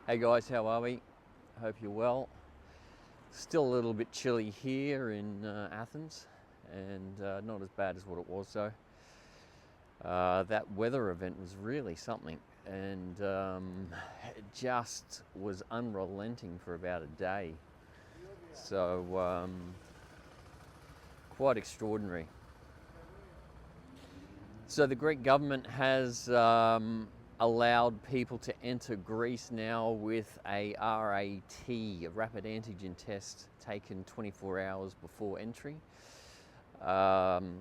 Hey guys, how are we? Hope you're well. Still a little bit chilly here in Athens, and not as bad as what it was though. That weather event was really something, and it just was unrelenting for about a day. So quite extraordinary. So the Greek government has allowed people to enter Greece now with a RAT, a rapid antigen test, taken 24 hours before entry.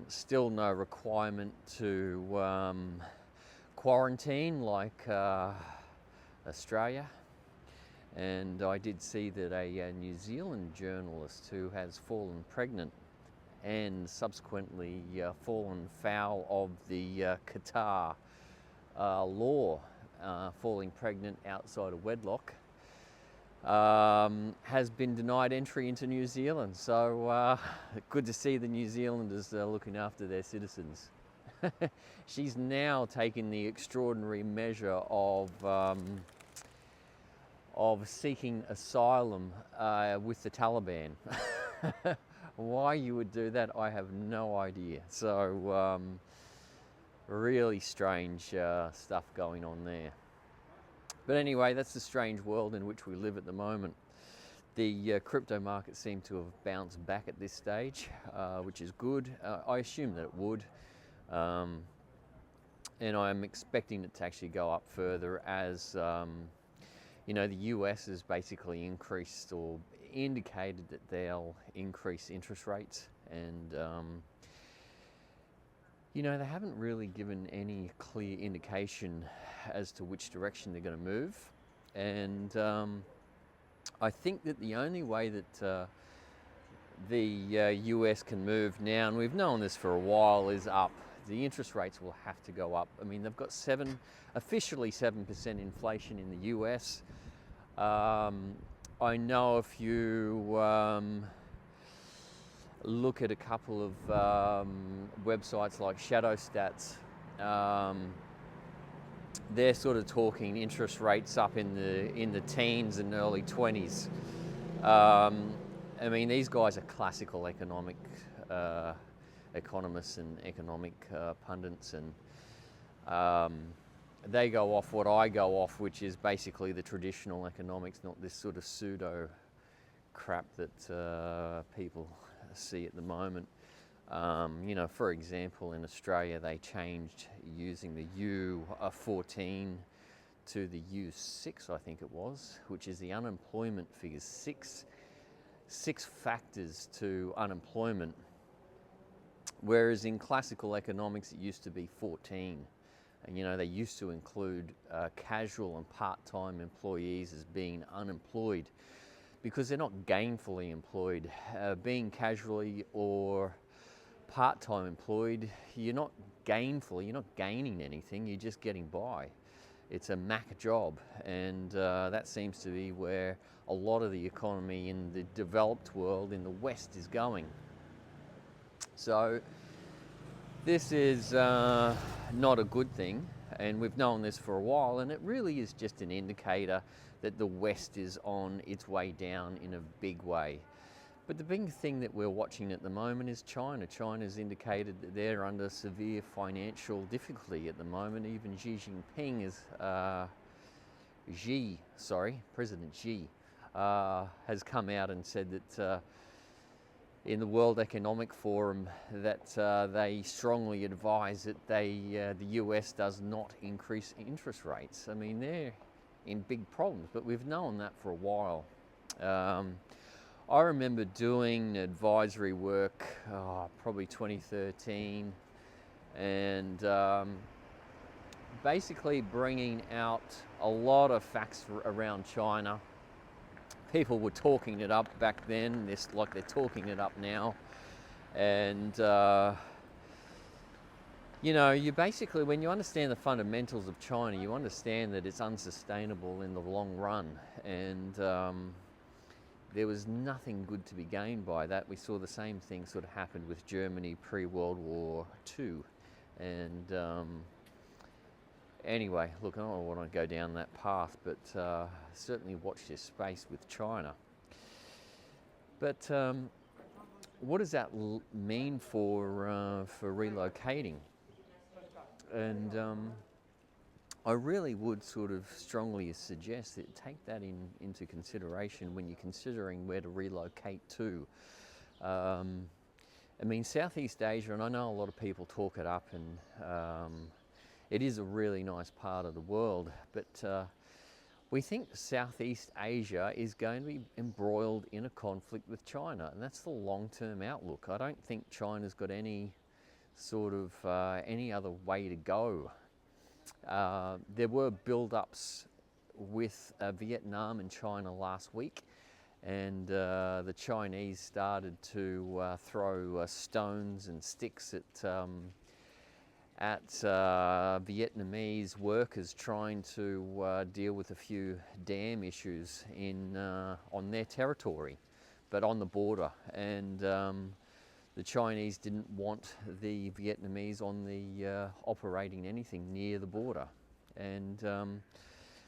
Still no requirement to quarantine like Australia. And I did see that a New Zealand journalist who has fallen pregnant and subsequently fallen foul of the Qatar law, falling pregnant outside of wedlock, has been denied entry into New Zealand. So good to see the New Zealanders looking after their citizens. She's now taken the extraordinary measure of seeking asylum with the Taliban. Why you would do that, I have no idea. So really strange stuff going on there. But anyway, that's the strange world in which we live at the moment. The crypto market seemed to have bounced back at this stage, which is good. I assume that it would. And I'm expecting it to actually go up further as the US has basically increased or indicated that they'll increase interest rates, and they haven't really given any clear indication as to which direction they're going to move. And I think that the only way that the US can move now, and we've known this for a while, is up. The interest rates will have to go up. I mean, they've got officially 7% inflation in the US. I know if you look at a couple of websites like Shadow Stats, they're sort of talking interest rates up in the teens and early 20s. I mean, these guys are classical economists and economic pundits, and they go off what I go off, which is basically the traditional economics, not this sort of pseudo crap that people see at the moment. For example, in Australia, they changed using the U14 to the U6, I think it was, which is the unemployment figures. Six factors to unemployment, whereas in classical economics, it used to be 14. And they used to include casual and part-time employees as being unemployed because they're not gainfully employed. Being casually or part-time employed, you're not gaining anything, you're just getting by. It's a Mac job, and that seems to be where a lot of the economy in the developed world in the West is going. So this is not a good thing, and we've known this for a while, and it really is just an indicator that the West is on its way down in a big way. But the big thing that we're watching at the moment is China. China's indicated that they're under severe financial difficulty at the moment. Even Xi Jinping President Xi, has come out and said that in the World Economic Forum that they strongly advise that the US does not increase interest rates. I mean, they're in big problems, but we've known that for a while. I remember doing advisory work, probably 2013, and basically bringing out a lot of facts around China. People were talking it up back then, like they're talking it up now. And, you basically, when you understand the fundamentals of China, you understand that it's unsustainable in the long run. And there was nothing good to be gained by that. We saw the same thing sort of happened with Germany pre-World War II. And Anyway, look, I don't want to go down that path, but certainly watch this space with China. But what does that mean for relocating? And I really would sort of strongly suggest that take that into consideration when you're considering where to relocate to. I mean, Southeast Asia, and I know a lot of people talk it up, and it is a really nice part of the world, but we think Southeast Asia is going to be embroiled in a conflict with China, and that's the long-term outlook. I don't think China's got any sort of any other way to go. There were build-ups with Vietnam and China last week, and the Chinese started to throw stones and sticks at Vietnamese workers trying to deal with a few dam issues on their territory, but on the border. And the Chinese didn't want the Vietnamese on the operating anything near the border. And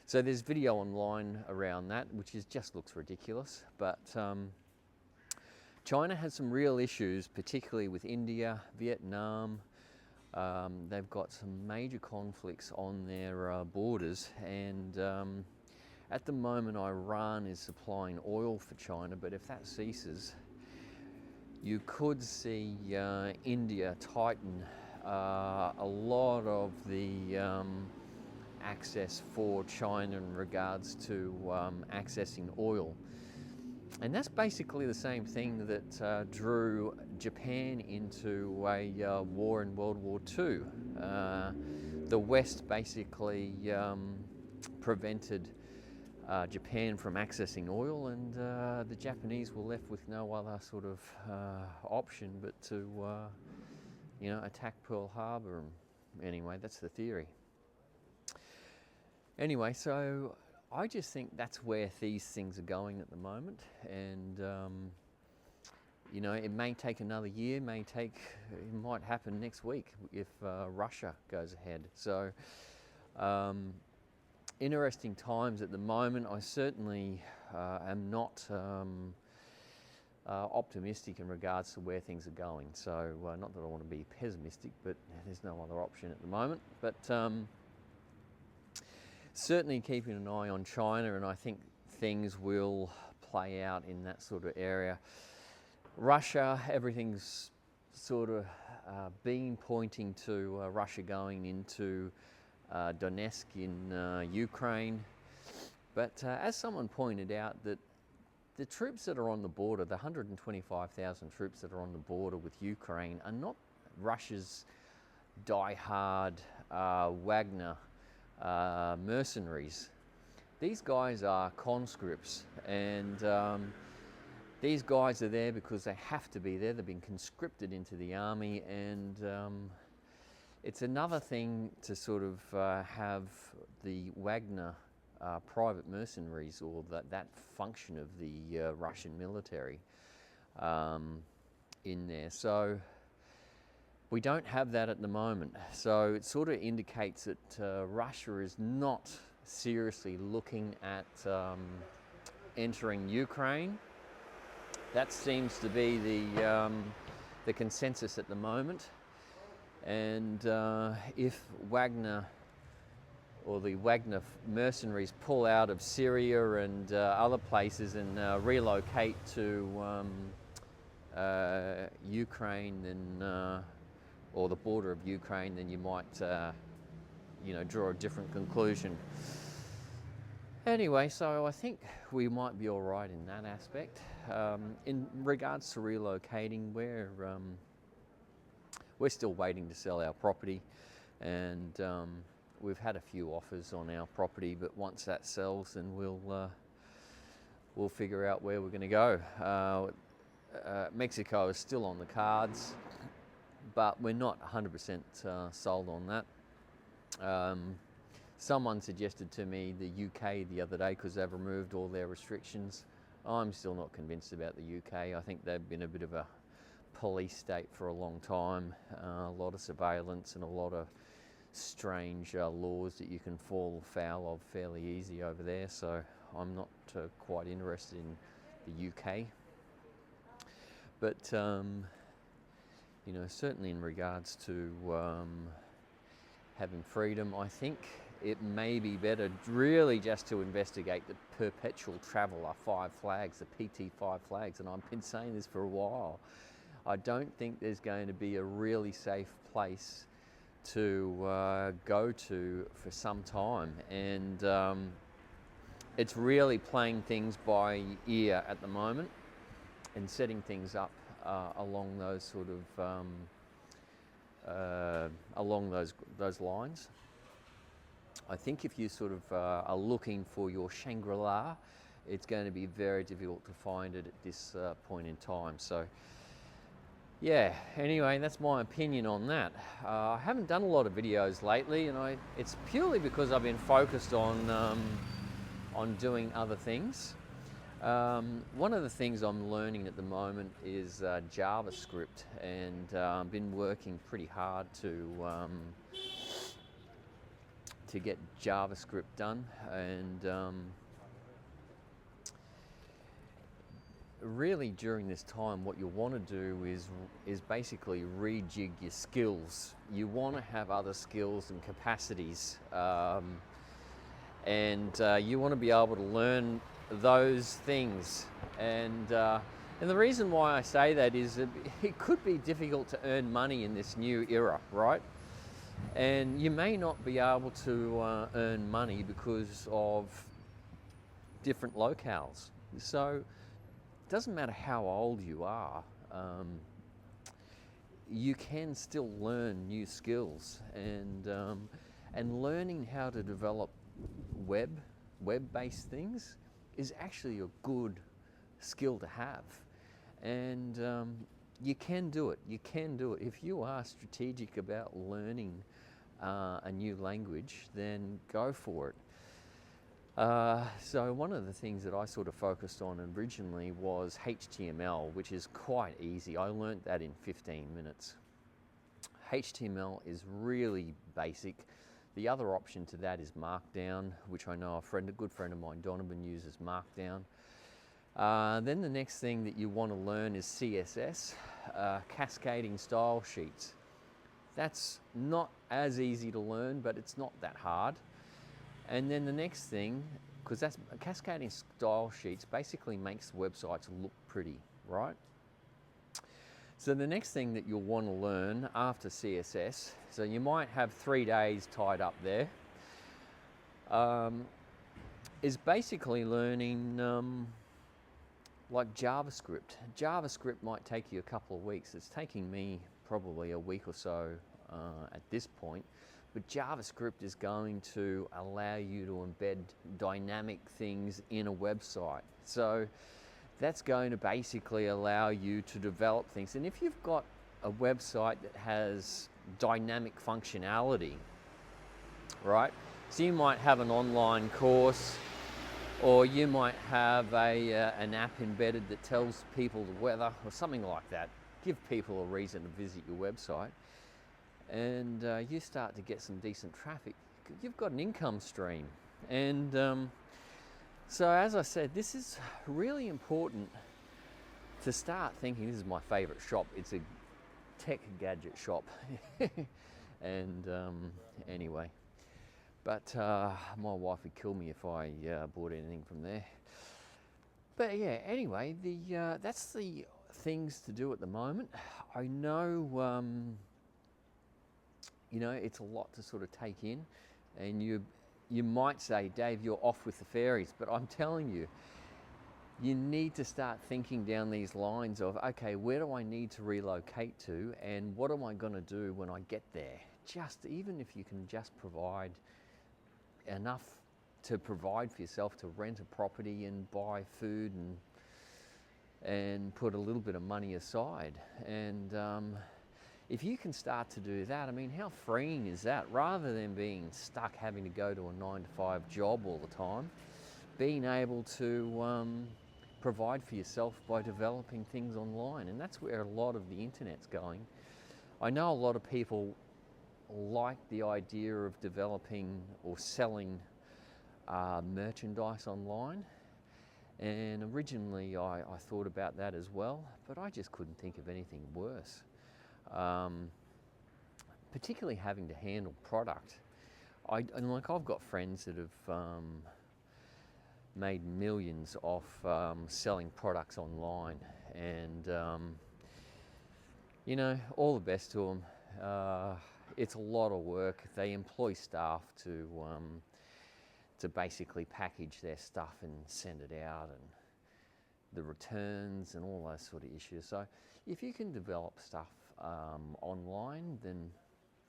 so there's video online around that, which just looks ridiculous. But China has some real issues, particularly with India, Vietnam. They've got some major conflicts on their borders, and at the moment Iran is supplying oil for China, but if that ceases, you could see India tighten a lot of the access for China in regards to accessing oil. And that's basically the same thing that drew Japan into a war in World War II. The West basically prevented Japan from accessing oil, and the Japanese were left with no other sort of option but to, attack Pearl Harbor. Anyway, that's the theory. Anyway, so I just think that's where these things are going at the moment, and it may take another year, it might happen next week if Russia goes ahead. So interesting times at the moment. I certainly am not optimistic in regards to where things are going. So not that I want to be pessimistic, but there's no other option at the moment. But certainly keeping an eye on China, and I think things will play out in that sort of area. Russia, everything's sort of been pointing to Russia going into Donetsk in Ukraine. But as someone pointed out, that the troops that are on the border, the 125,000 troops that are on the border with Ukraine, are not Russia's die-hard Wagner mercenaries. These guys are conscripts, and these guys are there because they have to be there. They've been conscripted into the army, and it's another thing to sort of have the Wagner private mercenaries, or that function of the Russian military in there. So we don't have that at the moment. So it sort of indicates that Russia is not seriously looking at entering Ukraine. That seems to be the consensus at the moment. And if Wagner, or the Wagner mercenaries, pull out of Syria and other places and relocate to Ukraine, then or the border of Ukraine, then you might, draw a different conclusion. Anyway, so I think we might be all right in that aspect. In regards to relocating, we're still waiting to sell our property, and we've had a few offers on our property. But once that sells, then we'll figure out where we're going to go. Mexico is still on the cards, but we're not 100% sold on that. Someone suggested to me the UK the other day because they've removed all their restrictions. I'm still not convinced about the UK. I think they've been a bit of a police state for a long time, a lot of surveillance and a lot of strange laws that you can fall foul of fairly easy over there, so I'm not quite interested in the UK. But you know, certainly in regards to having freedom, I think it may be better really just to investigate the perpetual traveller 5 flags, the PT 5 flags, and I've been saying this for a while. I don't think there's going to be a really safe place to go to for some time, and it's really playing things by ear at the moment and setting things up along those sort of along those lines. I think if you sort of are looking for your Shangri-La, it's going to be very difficult to find it at this point in time. So yeah, anyway, that's my opinion on that. I haven't done a lot of videos lately, and it's purely because I've been focused on doing other things. One of the things I'm learning at the moment is JavaScript, and I've been working pretty hard to get JavaScript done, and really during this time what you want to do is basically rejig your skills. You want to have other skills and capacities, and you want to be able to learn those things, and the reason why I say that is that it could be difficult to earn money in this new era, right? And you may not be able to earn money because of different locales. So it doesn't matter how old you are, you can still learn new skills, and learning how to develop web-based things is actually a good skill to have, and you can do it. You can do it if you are strategic about learning a new language. Then go for it. So one of the things that I sort of focused on originally was HTML, which is quite easy. I learned that in 15 minutes. HTML is really basic. The other option to that is Markdown, which I know a good friend of mine, Donovan, uses Markdown. Then the next thing that you want to learn is CSS, cascading style sheets. That's not as easy to learn, but it's not that hard. And then the next thing, because that's cascading style sheets, basically makes websites look pretty, right? So the next thing that you'll want to learn after CSS, so you might have 3 days tied up there, is basically learning like JavaScript. JavaScript might take you a couple of weeks. It's taking me probably a week or so at this point, but JavaScript is going to allow you to embed dynamic things in a website. So that's going to basically allow you to develop things. And if you've got a website that has dynamic functionality, right? So you might have an online course, or you might have an app embedded that tells people the weather or something like that. Give people a reason to visit your website, and you start to get some decent traffic. You've got an income stream. And so as I said, this is really important to start thinking. This is my favorite shop. It's a tech gadget shop. And anyway, but my wife would kill me if I bought anything from there. But yeah, anyway, that's the things to do at the moment. I know, you know, it's a lot to sort of take in, and you might say, Dave, you're off with the fairies, but I'm telling you, you need to start thinking down these lines of, okay, where do I need to relocate to, and what am I going to do when I get there? Just even if you can just provide enough to provide for yourself to rent a property and buy food and put a little bit of money aside. And if you can start to do that, I mean, how freeing is that? Rather than being stuck having to go to a 9-to-5 job all the time, being able to provide for yourself by developing things online. And that's where a lot of the internet's going. I know a lot of people like the idea of developing or selling merchandise online. And originally I thought about that as well, but I just couldn't think of anything worse. Particularly having to handle product. And like I've got friends that have made millions off selling products online, and you know, all the best to them. It's a lot of work. They employ staff to basically package their stuff and send it out, and the returns and all those sort of issues. So if you can develop stuff online, then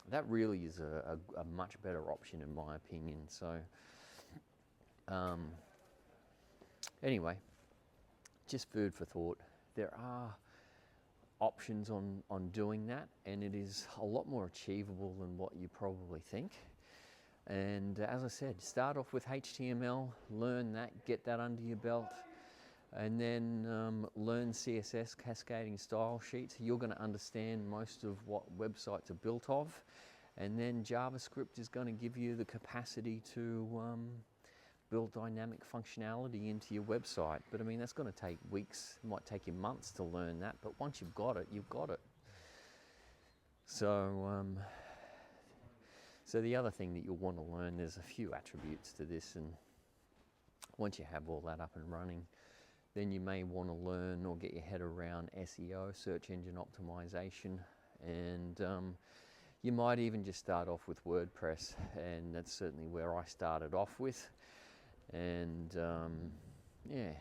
that really is a much better option in my opinion. So anyway, just food for thought. There are options on doing that, and it is a lot more achievable than what you probably think. And as I said, start off with HTML, learn that, get that under your belt, and then learn CSS, cascading style sheets. You're going to understand most of what websites are built of, and then JavaScript is going to give you the capacity to build dynamic functionality into your website. But I mean, that's going to take weeks, it might take you months to learn that, but once you've got it, you've got it. So so the other thing that you'll want to learn, there's a few attributes to this, and once you have all that up and running, then you may want to learn or get your head around SEO, search engine optimization, and you might even just start off with WordPress, and that's certainly where I started off with. And yeah,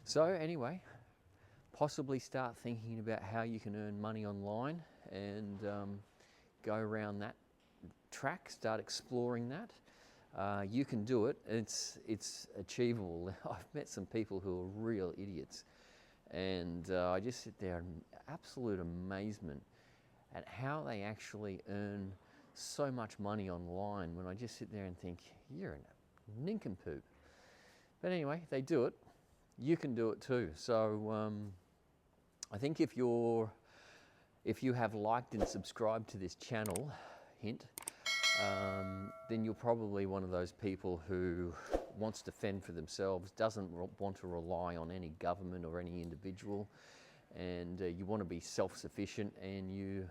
so anyway, possibly start thinking about how you can earn money online, and go around that track, start exploring that. You can do it. It's achievable. I've met some people who are real idiots, and I just sit there in absolute amazement at how they actually earn so much money online, when I just sit there and think, you're a nincompoop. But anyway, they do it. You can do it too. So I think if you have liked and subscribed to this channel, hint, then you're probably one of those people who wants to fend for themselves, doesn't want to rely on any government or any individual, and you want to be self-sufficient, and you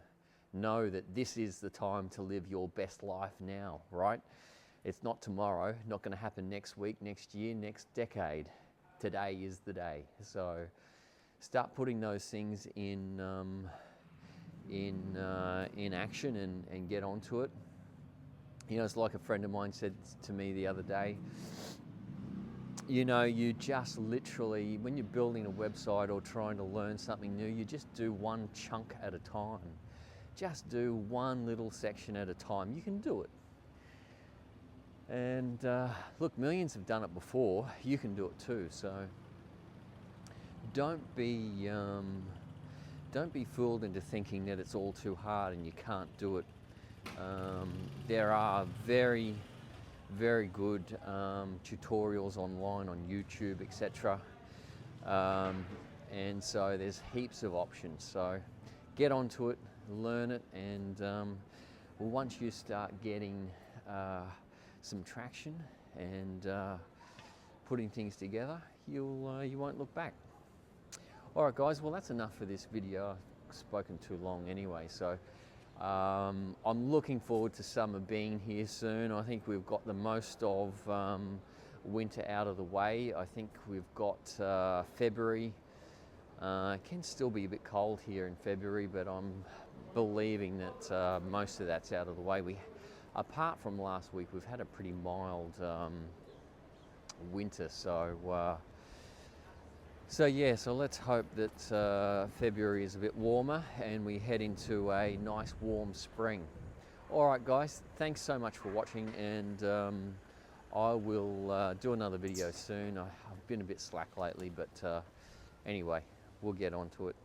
know that this is the time to live your best life now, right? It's not tomorrow, not going to happen next week, next year, next decade. Today is the day. So start putting those things in action and get onto it. You know, it's like a friend of mine said to me the other day, you know, you just literally, when you're building a website or trying to learn something new, you just do one chunk at a time. Just do one little section at a time. You can do it. And look, millions have done it before. You can do it too. So don't be fooled into thinking that it's all too hard and you can't do it. There are very, very good tutorials online on YouTube, etc. And so there's heaps of options. So get onto it, learn it, and once you start getting some traction and putting things together, you won't look back. All right, guys. Well, that's enough for this video. I've spoken too long anyway. So I'm looking forward to summer being here soon. I think we've got the most of winter out of the way. I think we've got February. It can still be a bit cold here in February, but I'm believing that most of that's out of the way. Apart from last week, we've had a pretty mild winter, so yeah, so let's hope that February is a bit warmer and we head into a nice warm spring. All right, guys, thanks so much for watching, and I will do another video soon. I've been a bit slack lately, but anyway, we'll get onto it.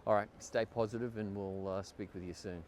All right, stay positive, and we'll speak with you soon.